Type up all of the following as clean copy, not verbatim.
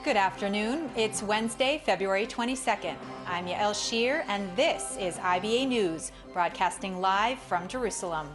Good afternoon. It's Wednesday, February 22nd. I'm Yael Shir, and this is IBA News, broadcasting live from Jerusalem.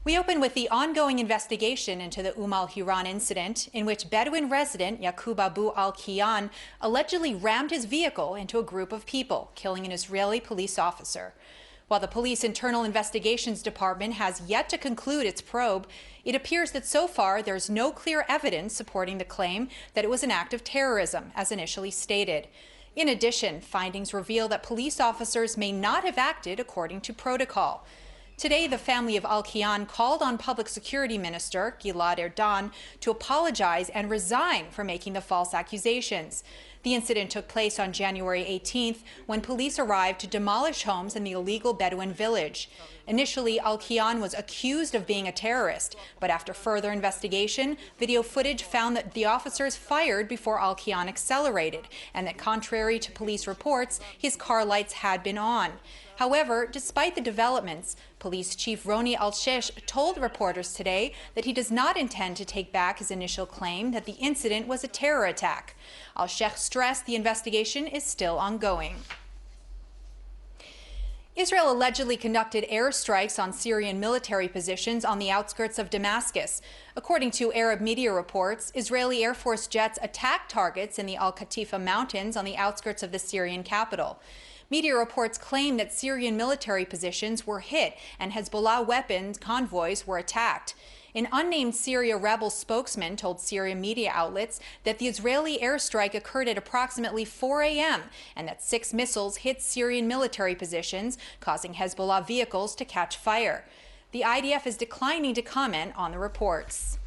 We open with the ongoing investigation into the Al-Hiran incident, in which Bedouin resident Yaqub Abu al-Kiyan allegedly rammed his vehicle into a group of people, killing an Israeli police officer. While the Police Internal Investigations Department has yet to conclude its probe, it appears that so far there's no clear evidence supporting the claim that it was an act of terrorism, as initially stated. In addition, findings reveal that police officers may not have acted according to protocol. Today, the family of al-Kiyan called on Public Security Minister Gilad Erdan to apologize and resign for making the false accusations. The incident took place on January 18th when police arrived to demolish homes in the illegal Bedouin village. Initially, al-Kiyan was accused of being a terrorist, but after further investigation, video footage found that the officers fired before al-Kiyan accelerated, and that contrary to police reports, his car lights had been on. However, despite the developments, Police Chief Roni Al-Shesh told reporters today that he does not intend to take back his initial claim that the incident was a terror attack. Al-Shesh stressed the investigation is still ongoing. Israel allegedly conducted airstrikes on Syrian military positions on the outskirts of Damascus. According to Arab media reports, Israeli Air Force jets attacked targets in the Al-Qatifa mountains on the outskirts of the Syrian capital. Media reports claim that Syrian military positions were hit and Hezbollah weapons convoys were attacked. An unnamed Syria rebel spokesman told Syria media outlets that the Israeli airstrike occurred at approximately 4 a.m. and that 6 missiles hit Syrian military positions, causing Hezbollah vehicles to catch fire. The IDF is declining to comment on the reports.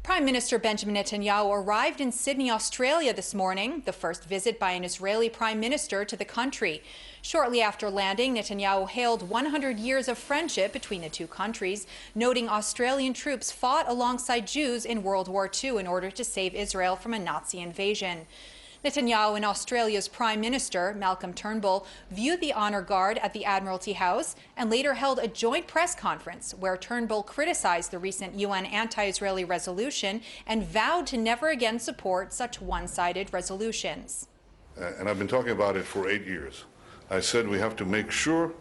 Prime Minister Benjamin Netanyahu arrived in Sydney, Australia this morning, the first visit by an Israeli prime minister to the country. Shortly after landing, Netanyahu hailed 100 years of friendship between the two countries, noting Australian troops fought alongside Jews in World War II in order to save Israel from a Nazi invasion. Netanyahu and Australia's Prime Minister, Malcolm Turnbull, viewed the Honour Guard at the Admiralty House and later held a joint press conference where Turnbull criticized the recent UN anti-Israeli resolution and vowed to never again support such one-sided resolutions. And I've been talking about it for 8 years. I said we have to make sure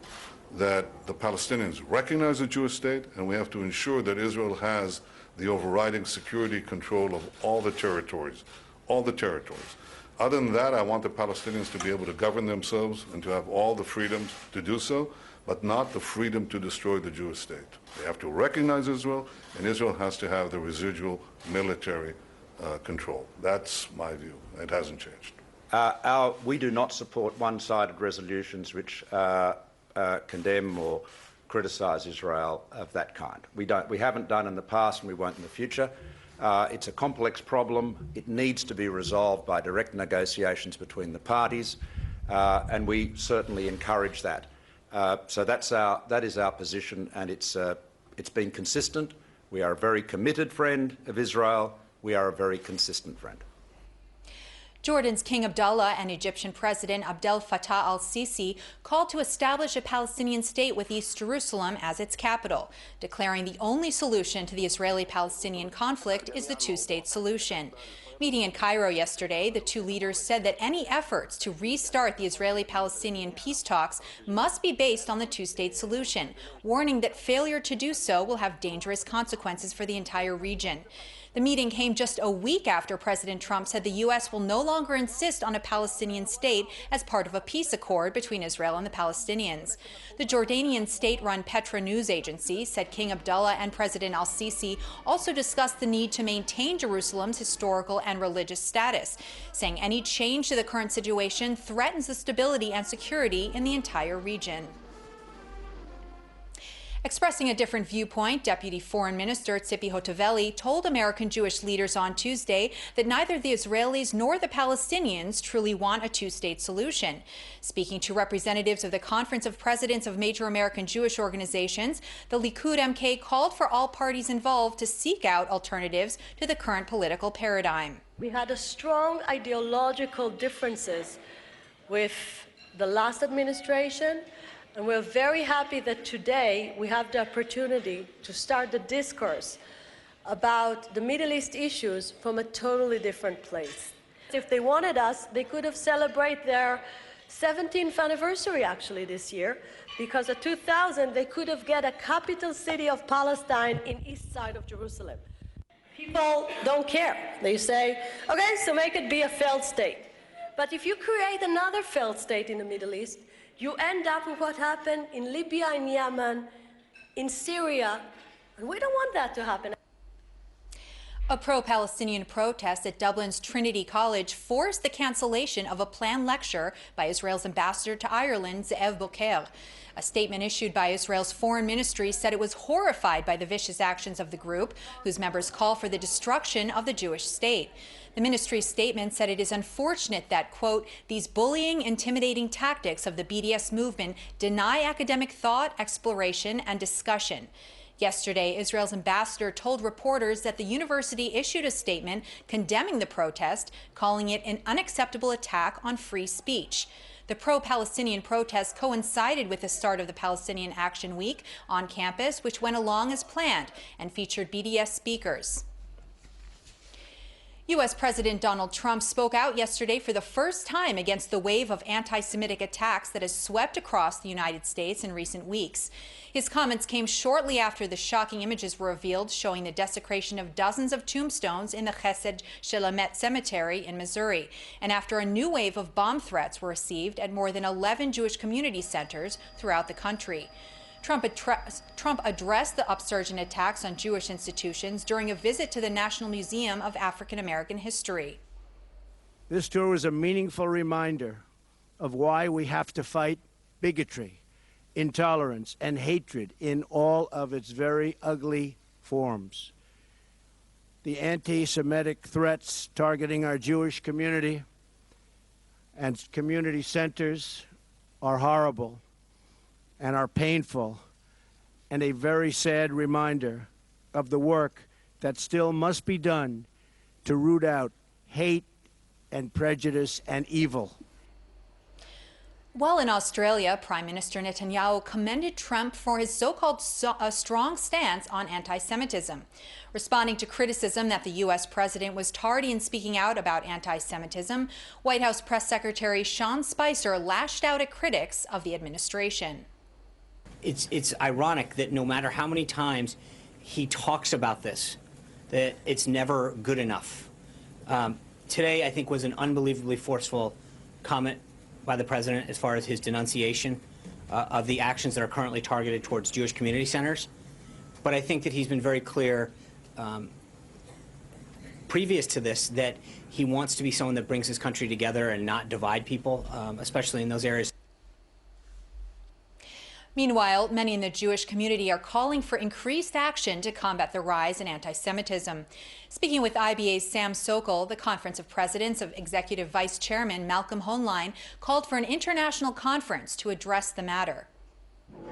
that the Palestinians recognize the Jewish state, and we have to ensure that Israel has the overriding security control of all the territories, all the territories. Other than that, I want the Palestinians to be able to govern themselves and to have all the freedoms to do so, but not the freedom to destroy the Jewish state. They have to recognize Israel, and Israel has to have the residual military control. That's my view. It hasn't changed. We do not support one-sided resolutions which condemn or criticize Israel of that kind. We haven't done in the past, and we won't in the future. It's a complex problem. It needs to be resolved by direct negotiations between the parties, and we certainly encourage that. So that is our position, and it's been consistent. We are a very committed friend of Israel. We are a very consistent friend. Jordan's King Abdullah and Egyptian President Abdel Fattah al-Sisi called to establish a Palestinian state with East Jerusalem as its capital, declaring the only solution to the Israeli-Palestinian conflict is the two-state solution. Meeting in Cairo yesterday, the two leaders said that any efforts to restart the Israeli-Palestinian peace talks must be based on the two-state solution, warning that failure to do so will have dangerous consequences for the entire region. The meeting came just a week after President Trump said the U.S. will no longer insist on a Palestinian state as part of a peace accord between Israel and the Palestinians. The Jordanian state-run Petra news agency said King Abdullah and President al-Sisi also discussed the need to maintain Jerusalem's historical and religious status, saying any change to the current situation threatens the stability and security in the entire region. Expressing a different viewpoint, Deputy Foreign Minister Tzipi Hotovely told American Jewish leaders on Tuesday that neither the Israelis nor the Palestinians truly want a two-state solution. Speaking to representatives of the Conference of Presidents of Major American Jewish Organizations, the Likud MK called for all parties involved to seek out alternatives to the current political paradigm. We had a strong ideological differences with the last administration, and we're very happy that today we have the opportunity to start the discourse about the Middle East issues from a totally different place. If they wanted us, they could have celebrated their 17th anniversary actually this year, because at 2000 they could have get a capital city of Palestine in east side of Jerusalem. People don't care. They say, okay, so make it be a failed state. But if you create another failed state in the Middle East, you end up with what happened in Libya, in Yemen, in Syria, and we don't want that to happen. A pro-Palestinian protest at Dublin's Trinity College forced the cancellation of a planned lecture by Israel's ambassador to Ireland, Ze'ev Boker. A statement issued by Israel's foreign ministry said it was horrified by the vicious actions of the group, whose members call for the destruction of the Jewish state. The ministry's statement said it is unfortunate that, quote, these bullying, intimidating tactics of the BDS movement deny academic thought, exploration, and discussion. Yesterday, Israel's ambassador told reporters that the university issued a statement condemning the protest, calling it an unacceptable attack on free speech. The pro-Palestinian protest coincided with the start of the Palestinian Action Week on campus, which went along as planned and featured BDS speakers. U.S. President Donald Trump spoke out yesterday for the first time against the wave of anti-Semitic attacks that has swept across the United States in recent weeks. His comments came shortly after the shocking images were revealed showing the desecration of dozens of tombstones in the Chesed Shelamet Cemetery in Missouri, and after a new wave of bomb threats were received at more than 11 Jewish community centers throughout the country. Trump addressed the upsurge in attacks on Jewish institutions during a visit to the National Museum of African American History. This tour was a meaningful reminder of why we have to fight bigotry, intolerance, and hatred in all of its very ugly forms. The anti-Semitic threats targeting our Jewish community and community centers are horrible and are painful, and a very sad reminder of the work that still must be done to root out hate and prejudice and evil. While in Australia, Prime Minister Netanyahu commended Trump for his so-called strong stance on anti-Semitism. Responding to criticism that the U.S. president was tardy in speaking out about anti-Semitism, White House Press Secretary Sean Spicer lashed out at critics of the administration. It's ironic that no matter how many times he talks about this, that it's never good enough. Today, I think, was an unbelievably forceful comment by the president as far as his denunciation of the actions that are currently targeted towards Jewish community centers. But I think that he's been very clear previous to this that he wants to be someone that brings his country together and not divide people, especially in those areas. Meanwhile, many in the Jewish community are calling for increased action to combat the rise in anti-Semitism. Speaking with IBA's Sam Sokol, the Conference of Presidents of Executive Vice Chairman Malcolm Hoenlein called for an international conference to address the matter.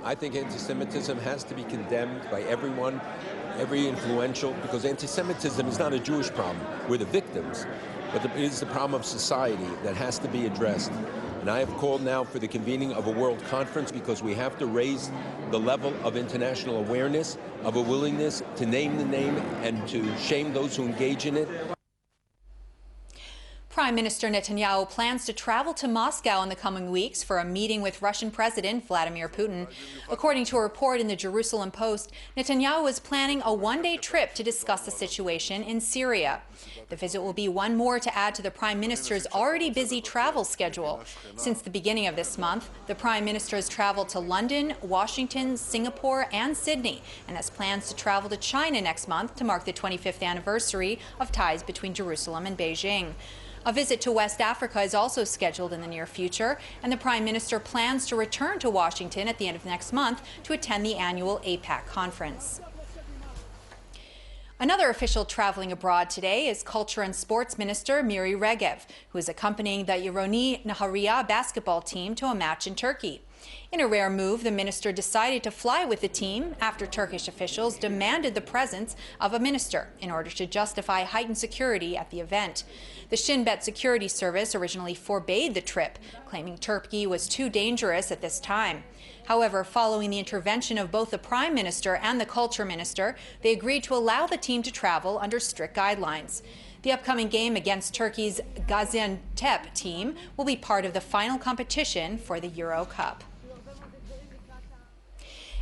I think anti-Semitism has to be condemned by everyone, every influential, because anti-Semitism is not a Jewish problem. We're the victims, but it is the problem of society that has to be addressed. And I have called now for the convening of a world conference because we have to raise the level of international awareness, of a willingness to name the name and to shame those who engage in it. Prime Minister Netanyahu plans to travel to Moscow in the coming weeks for a meeting with Russian President Vladimir Putin. According to a report in the Jerusalem Post, Netanyahu is planning a one-day trip to discuss the situation in Syria. The visit will be one more to add to the Prime Minister's already busy travel schedule. Since the beginning of this month, the Prime Minister has traveled to London, Washington, Singapore, and Sydney, and has plans to travel to China next month to mark the 25th anniversary of ties between Jerusalem and Beijing. A visit to West Africa is also scheduled in the near future, and the Prime Minister plans to return to Washington at the end of next month to attend the annual APAC conference. Another official traveling abroad today is Culture and Sports Minister Miri Regev, who is accompanying the Ironi Nahariya basketball team to a match in Turkey. In a rare move, the minister decided to fly with the team after Turkish officials demanded the presence of a minister in order to justify heightened security at the event. The Shin Bet security service originally forbade the trip, claiming Turkey was too dangerous at this time. However, following the intervention of both the Prime Minister and the Culture Minister, they agreed to allow the team to travel under strict guidelines. The upcoming game against Turkey's Gaziantep team will be part of the final competition for the Euro Cup.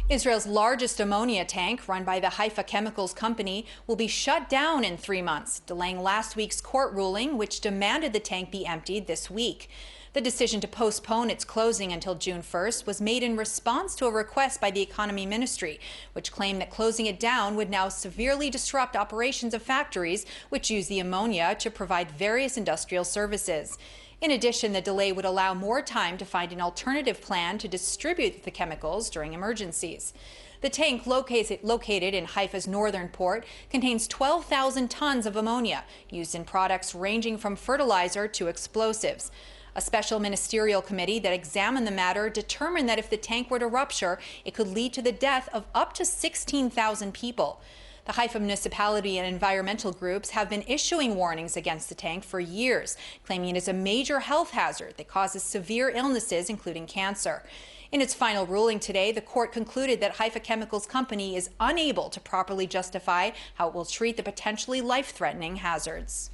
Israel's largest ammonia tank, run by the Haifa Chemicals Company, will be shut down in 3 months, delaying last week's court ruling, which demanded the tank be emptied this week. The decision to postpone its closing until June 1st was made in response to a request by the Economy Ministry, which claimed that closing it down would now severely disrupt operations of factories which use the ammonia to provide various industrial services. In addition, the delay would allow more time to find an alternative plan to distribute the chemicals during emergencies. The tank, located in Haifa's northern port, contains 12,000 tons of ammonia used in products ranging from fertilizer to explosives. A special ministerial committee that examined the matter determined that if the tank were to rupture, it could lead to the death of up to 16,000 people. The Haifa municipality and environmental groups have been issuing warnings against the tank for years, claiming it is a major health hazard that causes severe illnesses, including cancer. In its final ruling today, the court concluded that Haifa Chemicals Company is unable to properly justify how it will treat the potentially life-threatening hazards.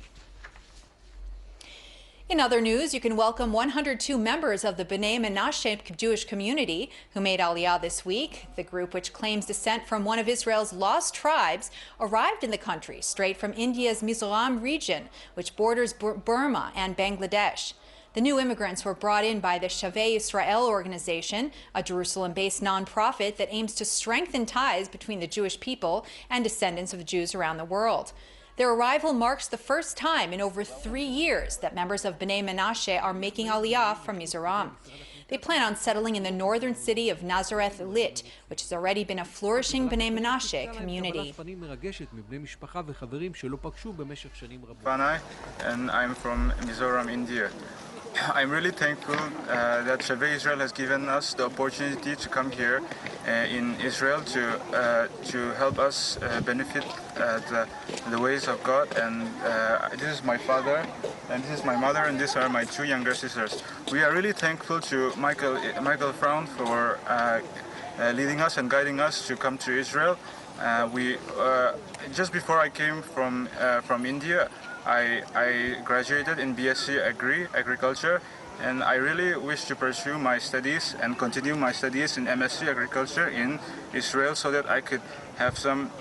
In other news, you can welcome 102 members of the Bnei Menashe Jewish community who made Aliyah this week. The group, which claims descent from one of Israel's lost tribes, arrived in the country straight from India's Mizoram region, which borders Burma and Bangladesh. The new immigrants were brought in by the Shavei Israel organization, a Jerusalem-based nonprofit that aims to strengthen ties between the Jewish people and descendants of Jews around the world. Their arrival marks the first time in over 3 years that members of Bnei Menashe are making Aliyah from Mizoram. They plan on settling in the northern city of Nazareth Lit, which has already been a flourishing Bnei Menashe community. And I'm from Mizoram, India. I'm really thankful that Shavei Israel has given us the opportunity to come here in Israel to help us benefit the ways of God. And this is my father, and this is my mother, and these are my 2 younger sisters. We are really thankful to Michael Fraun for leading us and guiding us to come to Israel. Just before I came from India, I graduated in BSc Agriculture, and I really wish to pursue my studies and continue my studies in MSc Agriculture in Israel, so that I could have some,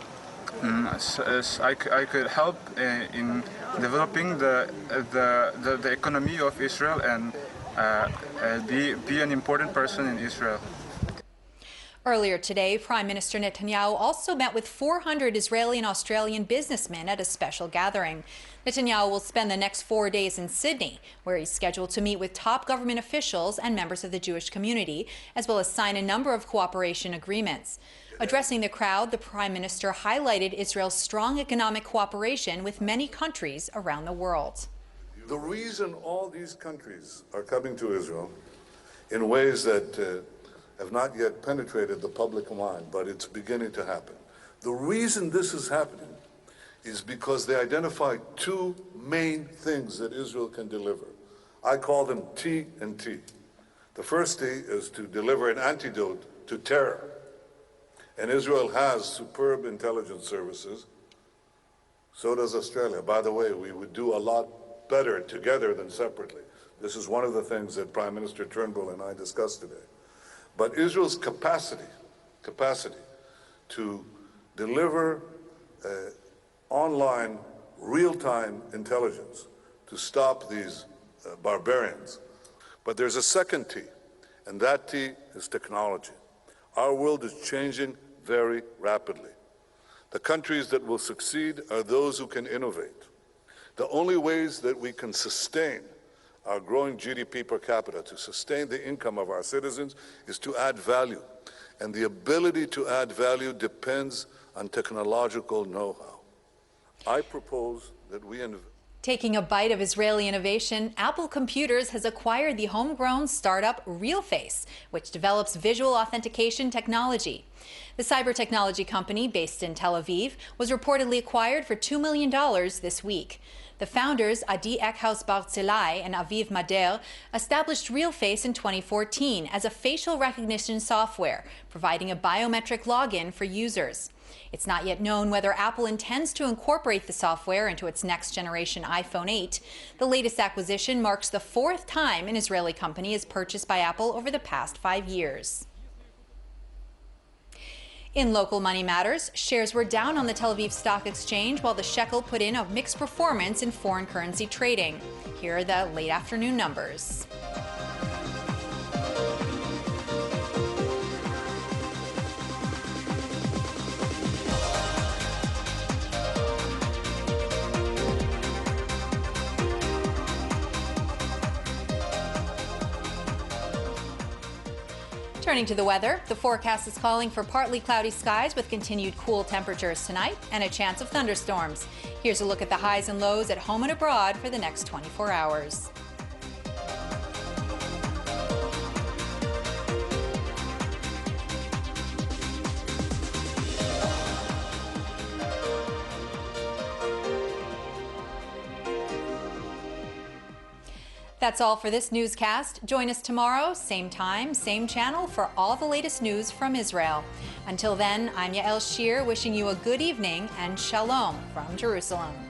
I could help in developing the economy of Israel and be an important person in Israel. Earlier today, Prime Minister Netanyahu also met with 400 Israeli and Australian businessmen at a special gathering. Netanyahu will spend the next 4 days in Sydney, where he's scheduled to meet with top government officials and members of the Jewish community, as well as sign a number of cooperation agreements. Addressing the crowd, the Prime Minister highlighted Israel's strong economic cooperation with many countries around the world. The reason all these countries are coming to Israel in ways that have not yet penetrated the public mind, but it's beginning to happen. The reason this is happening is because they identify 2 main things that Israel can deliver. I call them T and T. The first T is to deliver an antidote to terror. And Israel has superb intelligence services. So does Australia. By the way, we would do a lot better together than separately. This is one of the things that Prime Minister Turnbull and I discussed today. But Israel's capacity to deliver online, real-time intelligence to stop these barbarians. But there's a second T, and that T is technology. Our world is changing very rapidly. The countries that will succeed are those who can innovate. The only ways that we can sustain our growing GDP per capita, to sustain the income of our citizens, is to add value. And the ability to add value depends on technological know-how. I propose that we Taking a bite of Israeli innovation, Apple Computers has acquired the homegrown startup RealFace, which develops visual authentication technology. The cyber technology company, based in Tel Aviv, was reportedly acquired for $2 million this week. The founders, Adi Eckhaus-Barzilai and Aviv Mader, established RealFace in 2014 as a facial recognition software, providing a biometric login for users. It's not yet known whether Apple intends to incorporate the software into its next-generation iPhone 8. The latest acquisition marks the fourth time an Israeli company is purchased by Apple over the past 5 years. In local money matters, shares were down on the Tel Aviv Stock Exchange while the shekel put in a mixed performance in foreign currency trading. Here are the late afternoon numbers. Turning to the weather, the forecast is calling for partly cloudy skies with continued cool temperatures tonight and a chance of thunderstorms. Here's a look at the highs and lows at home and abroad for the next 24 hours. That's all for this newscast. Join us tomorrow, same time, same channel, for all the latest news from Israel. Until then, I'm Yael Shir, wishing you a good evening and shalom from Jerusalem.